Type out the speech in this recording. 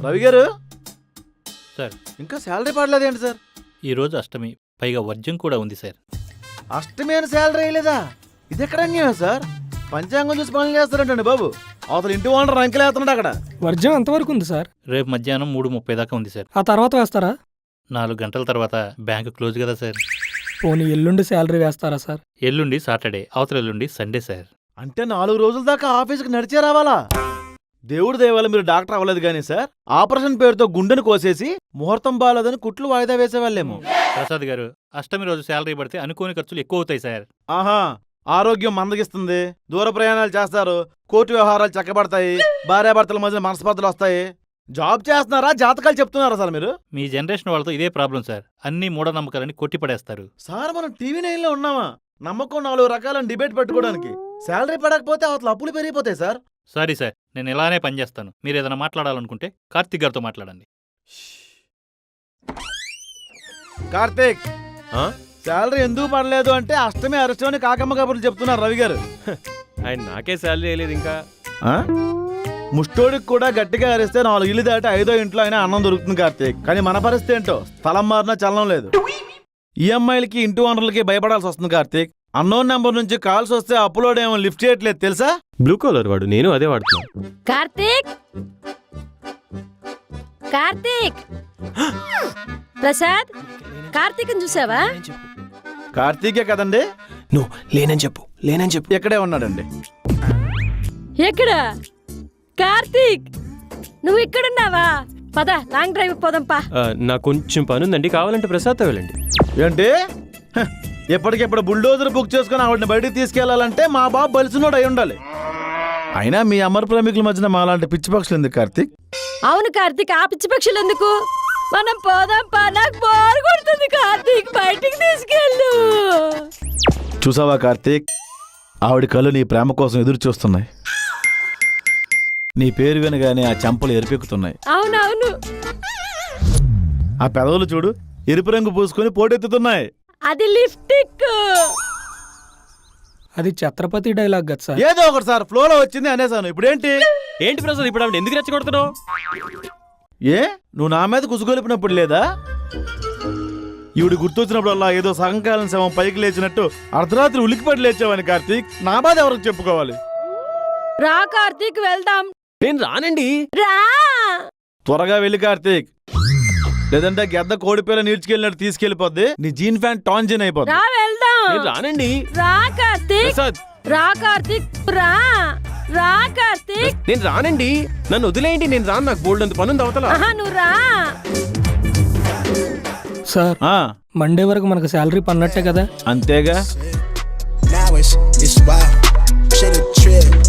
రవి గారు సార్ ఇంకా salary పడలేదేంటి sir? ఈరోజు అష్టమి, పైగా వర్జం కూడా ఉంది సార్. అష్టమి అని శాలరీ వేయలేదా? ఇది ఎక్కడ అన్యాయం సార్? పంచాంగం చూసి పనులు చేస్తారంటండి బాబు. అవతల ఇంటి ఓనర్ రంకెలేస్తున్నాడు అక్కడ. వర్జం ఎంతవరకు ఉంది సార్? రేపు మధ్యాహ్నం 3:30 దాకా ఉంది సార్. ఆ తర్వాత వేస్తారా? 4 గంటల తర్వాత బ్యాంకు క్లోజ్ కదా సార్. పోనీ ఎల్లుండి శాలరీ వేస్తారా సార్? ఎల్లుండి సాటర్డే, అవతల ఎల్లుండి సండే సార్. అంటే 4 రోజుల దాకా ఆఫీస్కి నడిచే రావాలా? దేవుడి దేవాల మీరు డాక్టర్ అవ్వలేదు కానీ సార్, ఆపరేషన్ పేరుతో గుండెను కోసేసి ముహూర్తం బాలేదని కుట్లు వాయిదా వేసేవాళ్ళేమో. ప్రసాద్ గారు, అష్టమి రోజు శాలరీ పడితే అనుకోని ఖర్చులు ఎక్కువ అవుతాయి సార్. ఆహా, ఆరోగ్యం మందగిస్తుంది, దూర ప్రయాణాలు చేస్తారు, కోర్టు వ్యవహారాలు చక్కబడతాయి, భార్యాభర్తల మధ్య మనస్పర్ధలు వస్తాయి. జాబ్ చేస్తున్నారా, జాతకాలు చెప్తున్నారా సార్ మీరు? మీ జనరేషన్ వాళ్ళతో ఇదే ప్రాబ్లం సార్. అన్ని మూఢనమ్మకాలని కొట్టిపడేస్తారు. సార్ మనం టీవీ 9లో ఉన్నామా? నమ్మకం 4 రకాలను డిబేట్ పెట్టుకోవడానికి. శాలరీ పడకపోతే అవతల అప్పులు పెరిగిపోతాయి సార్. సారీ సార్, నేను ఇలానే పనిచేస్తాను. మీరు ఏదైనా మాట్లాడాలనుకుంటే కార్తీక్ గారితో మాట్లాడండి. కార్తీక్, శాలరీ ఎందుకు పడలేదు అంటే అష్టమి అరెస్ట్ కాకమ్మ కబుర్లు చెప్తున్నారు రవి గారు. ఆయన నాకే శాలరీ వేయలేదు ఇంకా. ముష్టోడికి కూడా గట్టిగా అరిస్తే 4 ఇల్లు దాటి 5వ ఇంట్లో అయినా అన్నం దొరుకుతుంది కార్తీక్. కానీ మన పరిస్థితి ఏంటో, స్థలం మారినా చలనం లేదు. ఈఎంఐలకి ఇంటి ఓనర్లకి భయపడాల్సి వస్తుంది కార్తీక్. అన్నోన్ నెంబర్ నుంచి కాల్స్ వస్తే అప్లోడ్ ఏమో లిఫ్ట్ చేయట్లేదు తెలుసా? బ్లూ కలర్ వాడు, నేను అదే వాడుతున్నా. కార్తీక్, కార్తీక్, ప్రసాద్, కార్తీక్ చూసావా? కార్తీకే కదండి. నువ్వు లేనని చెప్పు. ఎక్కడే ఉన్నాడండి. ఎక్కడ? కార్తీక్, నువ్వు ఇక్కడున్నావా? పద, లాంగ్ డ్రైవ్ పోదాంపా. నాకు కొంచెం పని ఉందండి, కావాలంటే ప్రసాద్తో వెళ్ళండి. ఏంటి? ఎప్పటికెప్పుడు బుల్డోజర్ బుక్ చేసుకుని ఆవిడని బయటికి తీసుకెళ్లాలంటే మా బాబు బలిసినోడు అయి ఉండాలి. అయినా మీ అమర ప్రేమికుల మధ్యన మాలాంటి పిచ్చి పక్షులు ఎందుకు కార్తీక్? అవును కార్తీక్, ఆ పిచ్చి పక్షులు ఎందుకు? మనం పోదాంపా, నాకు బోర్ కొడుతుంది కార్తీక్, బయటికి తీసుకెళ్ళు. చూసావా కార్తీక్, ఆవిడ కళ్ళు నీ ప్రేమ కోసం ఎదురు చూస్తున్నాయి. నీ పేరు వినగానే ఆ చెంపలు ఎరిపెక్కుతున్నాయి. అవునవును, ఆ పెదవులు చూడు, ఎరుపు రంగు పూసుకొని పోటెత్తుతున్నాయి. అది లిప్స్టిక్. అది ఛత్రపతి డైలాగ్ కదా సార్. ఏదో ఒకటి సార్, ఫ్లోలో వచ్చింది అనేసాను. ఇప్పుడేంటి? ఏంటి ప్రసాద్, ఇప్పుడు ఆవిడ ఎందుకు రెచ్చగొడుతున్నావు? ఏ, నువ్వు నా మీద కుసుగొలిపినప్పుడు లేదా? ఈవిడ గుర్తొచ్చినప్పుడు అలా ఏదో సగంకాలం శవం పైకి లేచినట్టు అర్ధరాత్రి ఉలికిపడి లేచావని కార్తీక్. నా బాధ ఎవరికి చెప్పుకోవాలి? రా కార్తీక్, వెళ్దాం. నేను రానండి. రా, త్వరగా వెళ్ళి కార్తీక్, లేదంటే గెద్ద కోడిపేల నీడ్చుకెళ్ళినట్టు తీసుకెళ్లిపోద్ది. నీ జీన్ ఫ్యాన్ టాన్ జీన్ అయిపోద్ది. రా వెళ్దాం. నేను రానండి. రా కార్తీక్, ప్రసాద్, రా కార్తీక్, రా, రా కార్తీక్. నేను రానండి, నన్ను వదిలేయండి. నేను రాను, నాకు బోల్డ్ అంత పని ఉంది అవతల. నువ్వు రా. సార్, మండే వరకు మనకు శాలరీ పన్నట్టే కదా? అంతేగా. Now it's wild. Shit a trip.